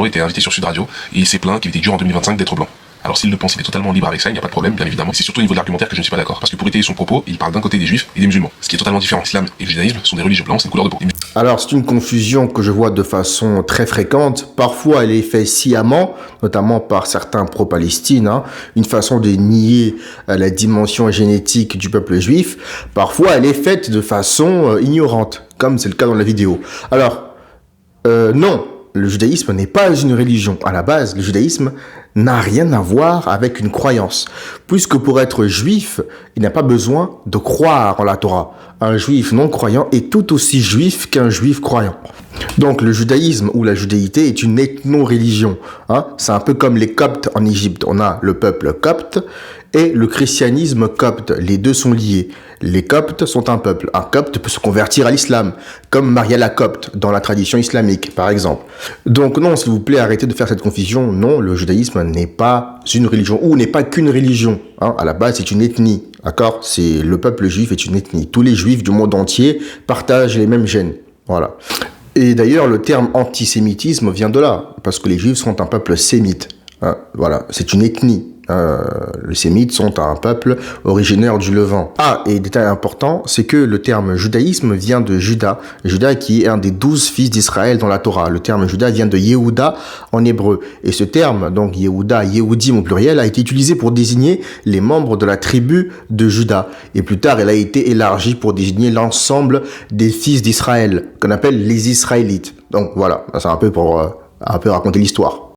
Monroe était invité sur Sud Radio et il s'est plaint qu'il était dur en 2025 d'être blanc. Alors s'il le pense, il est totalement libre avec ça, il n'y a pas de problème, bien évidemment. C'est surtout au niveau de l'argumentaire que je ne suis pas d'accord. Parce que pour étayer son propos, il parle d'un côté des juifs et des musulmans. Ce qui est totalement différent. L'islam et le judaïsme sont des religions blanches, c'est une couleur de peau. Alors, c'est une confusion que je vois de façon très fréquente. Parfois, elle est faite sciemment, notamment par certains pro-Palestine, une façon de nier la dimension génétique du peuple juif. Parfois, elle est faite de façon ignorante, comme c'est le cas dans la vidéo. Alors, non, le judaïsme n'est pas une religion. À la base, le judaïsme n'a rien à voir avec une croyance. Puisque pour être juif, il n'a pas besoin de croire en la Torah. Un juif non croyant est tout aussi juif qu'un juif croyant. Donc le judaïsme ou la judéité est une ethno-religion. C'est un peu comme les Coptes en Égypte. On a le peuple copte et le christianisme copte. Les deux sont liés. Les Coptes sont un peuple. Un Copte peut se convertir à l'islam, comme Maria la Copte dans la tradition islamique, par exemple. Donc non, s'il vous plaît, arrêtez de faire cette confusion. Non, le judaïsme n'est pas une religion, ou n'est pas qu'une religion. À la base, c'est une ethnie. D'accord ? C'est le peuple juif est une ethnie. Tous les juifs du monde entier partagent les mêmes gènes. Voilà. Et d'ailleurs, le terme antisémitisme vient de là, parce que les juifs sont un peuple sémite. Voilà, c'est une ethnie. Les Sémites sont un peuple originaire du Levant. Et détail important, c'est que le terme judaïsme vient de Juda. Juda qui est un des 12 fils d'Israël dans la Torah. Le terme Juda vient de Yehuda en hébreu. Et ce terme, donc Yehuda, Yehudim au pluriel, a été utilisé pour désigner les membres de la tribu de Juda. Et plus tard, il a été élargi pour désigner l'ensemble des fils d'Israël, qu'on appelle les Israélites. Donc voilà, c'est un peu pour raconter l'histoire.